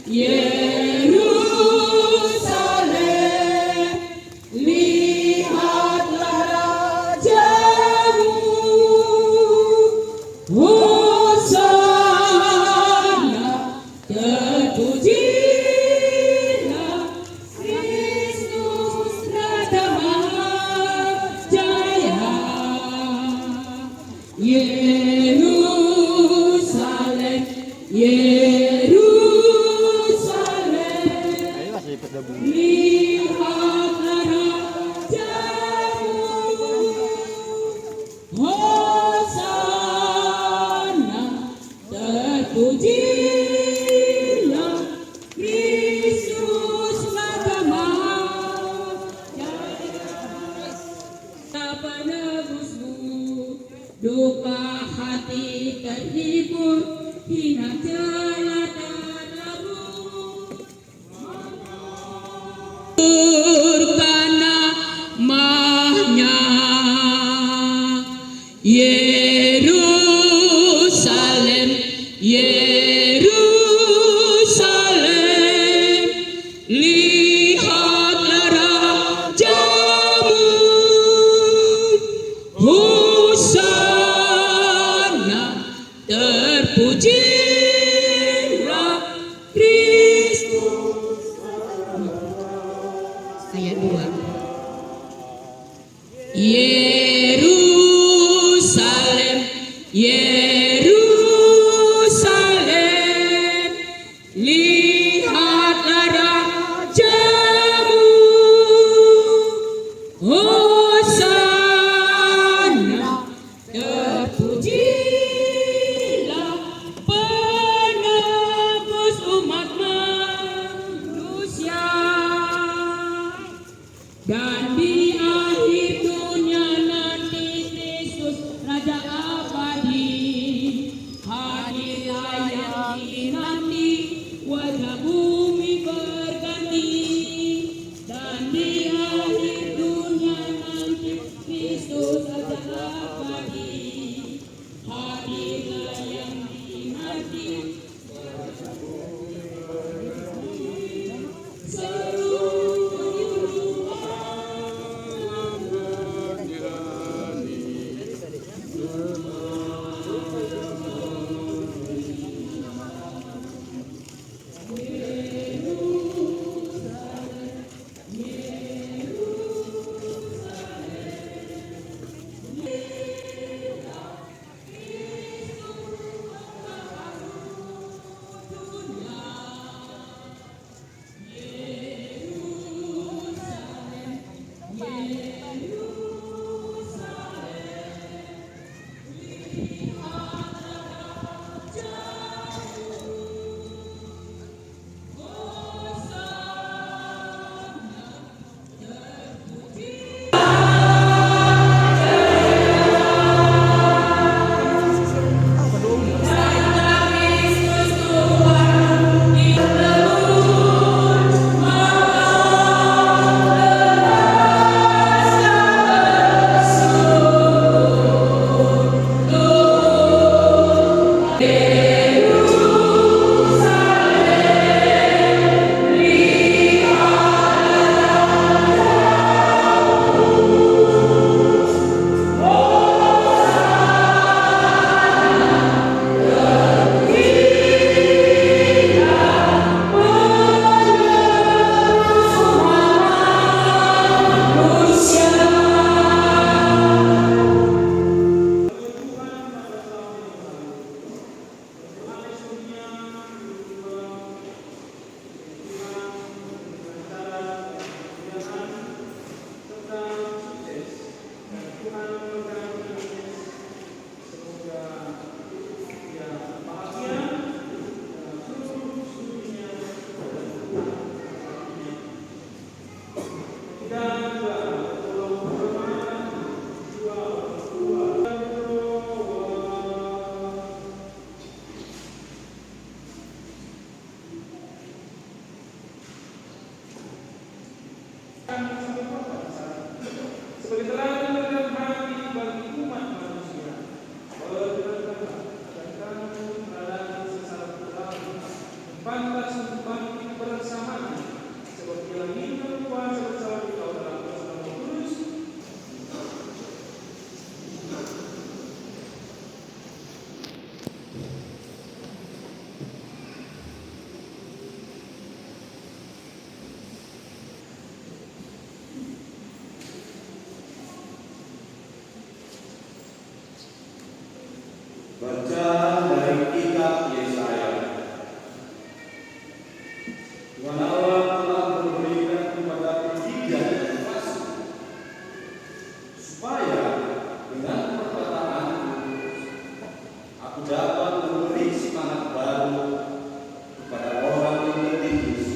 Yerusalem, lihatlah rajamu. Hosana, terpujilah Kristus Raja Jaya. Yerusalem, Yerusalem. seperti yang kita kuasa bersama kita dalam Tuhan Kudus. Bacaan dari kitab Yesaya. Tuhan Allah telah memberikan kepadaku 3 generasi supaya dengan perkataanku aku dapat memberi semangat baru kepada orang yang tertindih.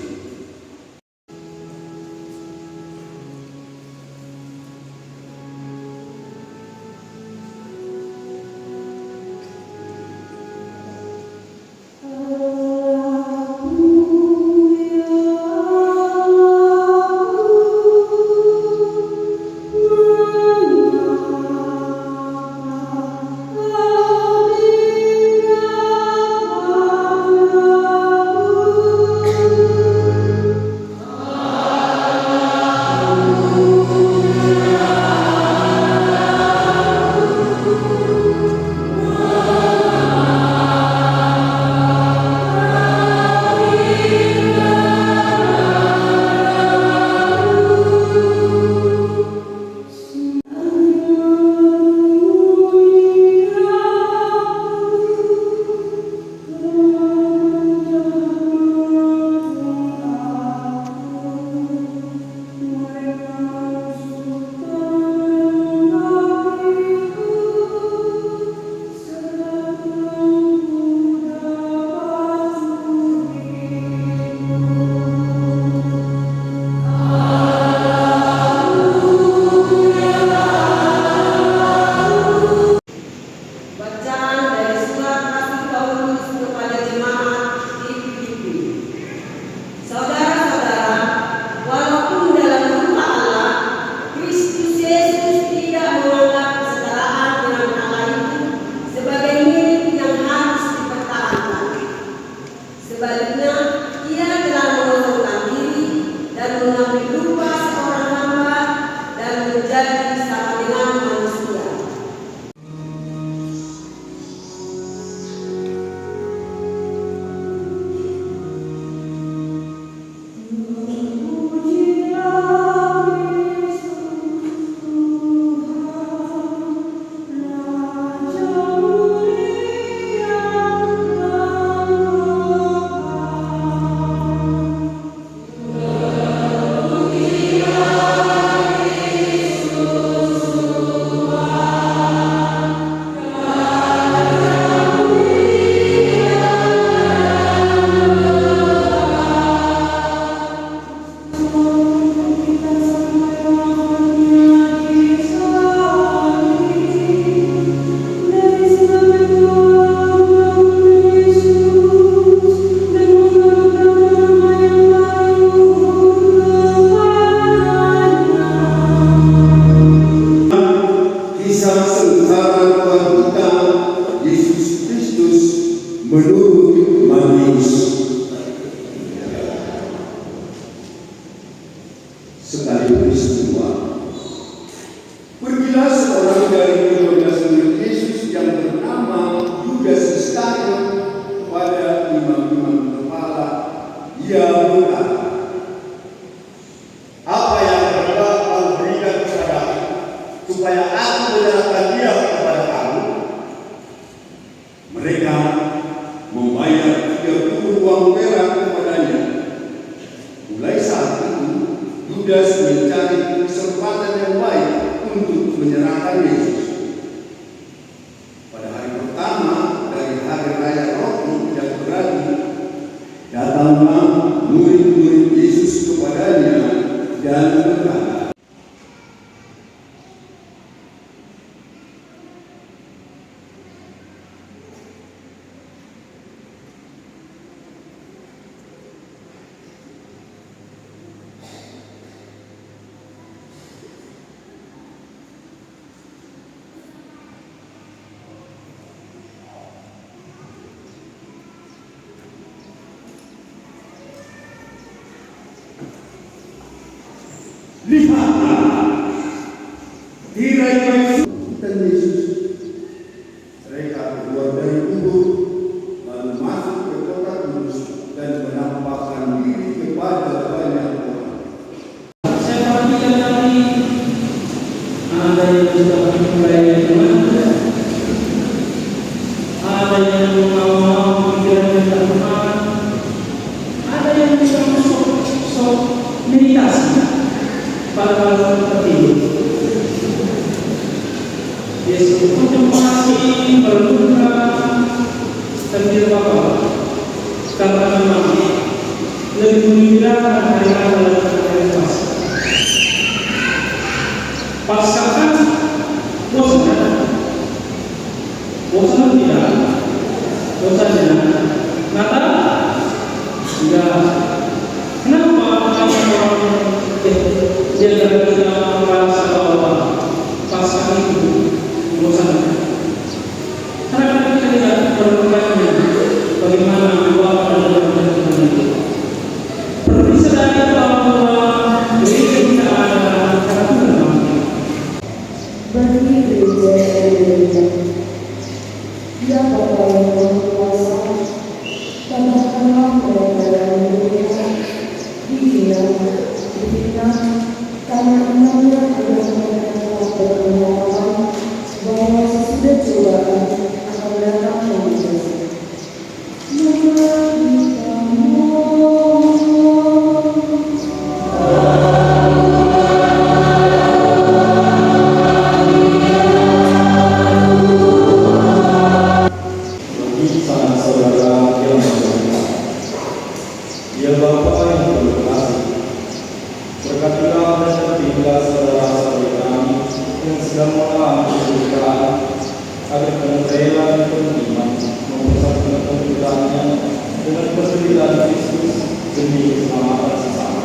menurut Matius. Sekali peristiwa, pergilah seorang dari ke-12 murid Yesus yang bernama Yudas Iskariot kepada imam-imam kepala. Ia berkata, "Apa yang Bapak mau berikan kepadaku, supaya aku menyerahkan dia kepada kamu?" Mereka membayar 30 uang perak kepadanya. Mulai saat itu, Yudas mencari kesempatan yang baik untuk menyerahkan Yesus. Pada hari pertama dari hari raya Roti Tidak Beragi, datanglah murid-murid Yesus kepadanya dan berkata, Lihatlah, tirai dan Yesus. Mereka keluar dari kubur, lalu masuk ke kota Kudus dan menampakkan diri kepada banyak orang. Saya perhatikan tadi ada yang sudah memulai Tuhan, ada yang mau pikiran Tuhan, ada yang bisa masuk meditasi pada seperti ini. Yesus kontemplasi berdoa sambil Bapa, karena memang lebih menginginkan hari adalah hari Paskah. Paskah kan bosan tidak, bosannya Natal tidak. Kenapa orang dia tidak merasa bahwa Paskah itu bosan? Karena kita tidak menemukannya bagaimana Bapa dalam Tuhan itu. Perlu disadari bahwa gereja kita adalah karena bagi gereja dia Bapa yang berkuasa, katakanlah mereka dalam dunia, dihina, karena enamnya adalah mereka telah berpengalaman bahwa sesudah cobaan akan datang yang biasa. Ya Bapa yang berkasih, berkatilah dan tertinggal saudara-saudari kami yang sedang mengalami kesulitan, agar dengan rela dan beriman mempersatukan kebutuhannya dengan penderitaan Kristus demi keselamatan sesama.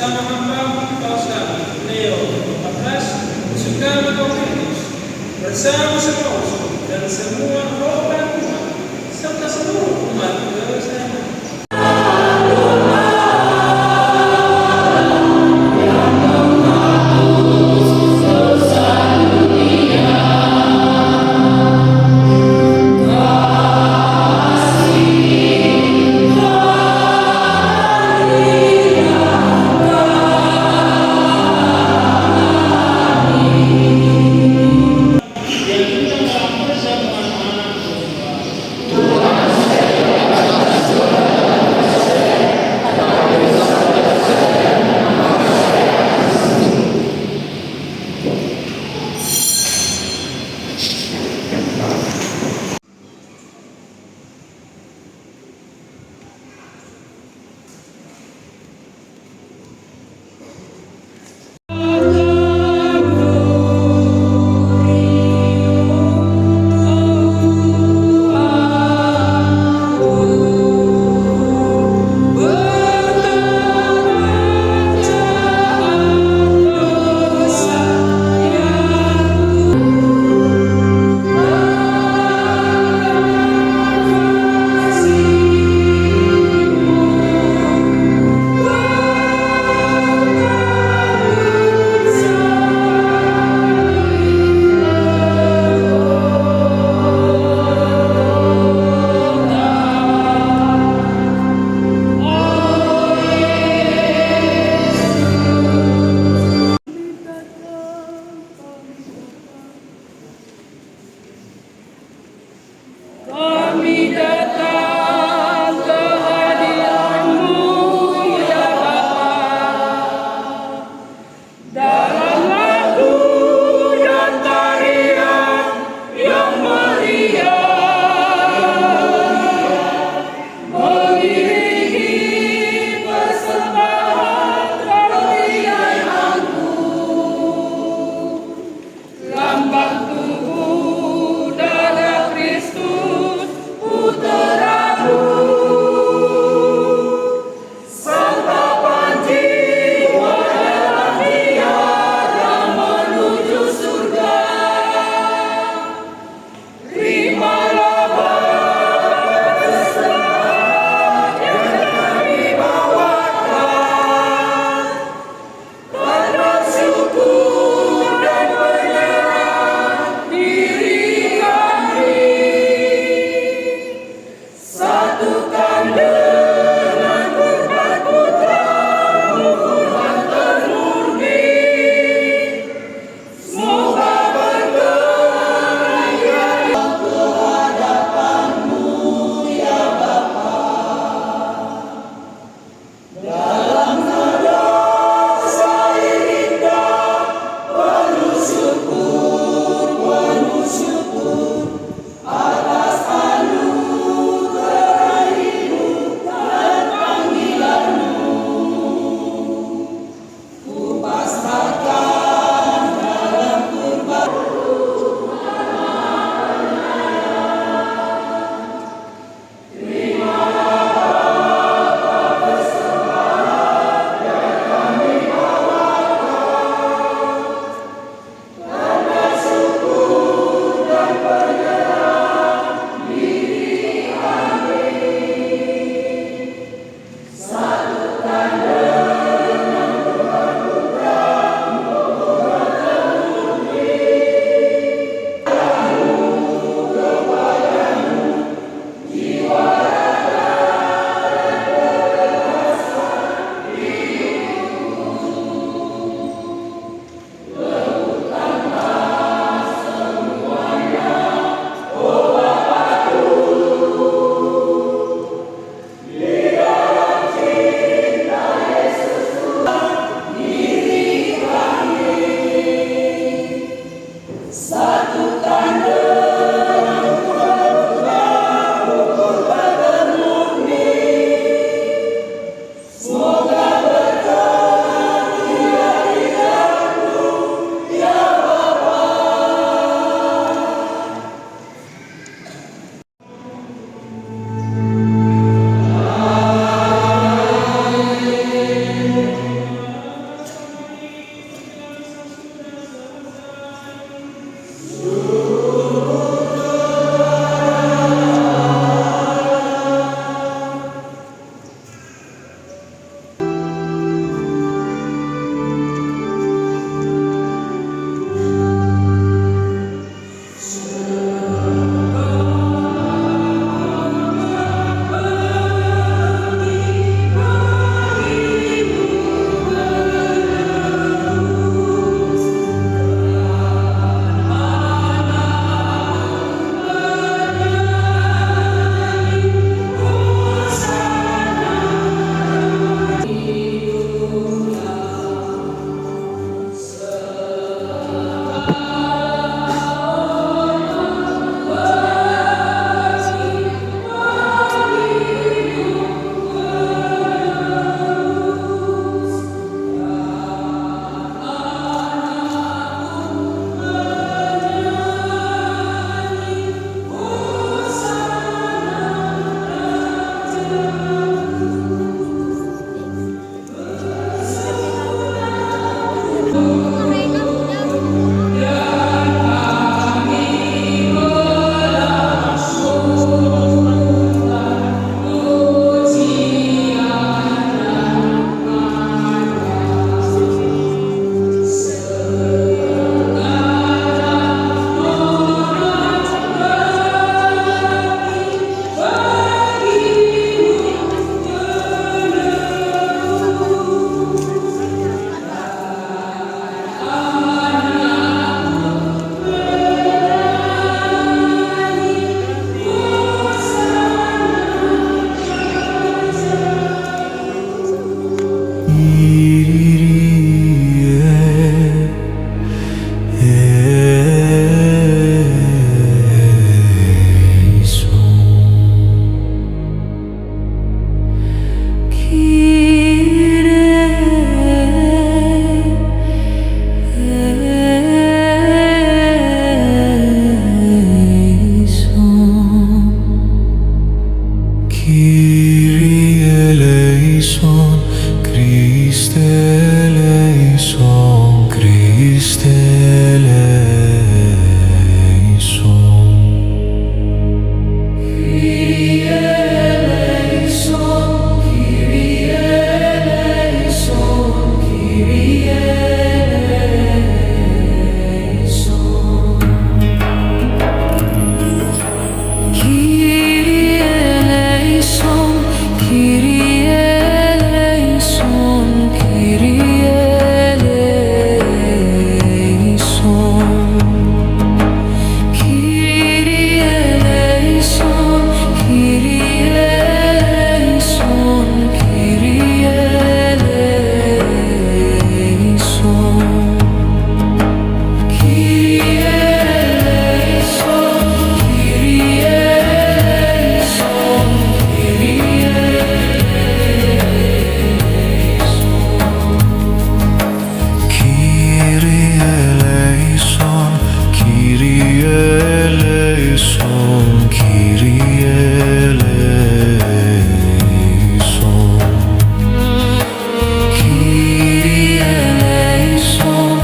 bersama hamba Paus kami Leo 14 suka Korintus bersama semua dan semua roh dan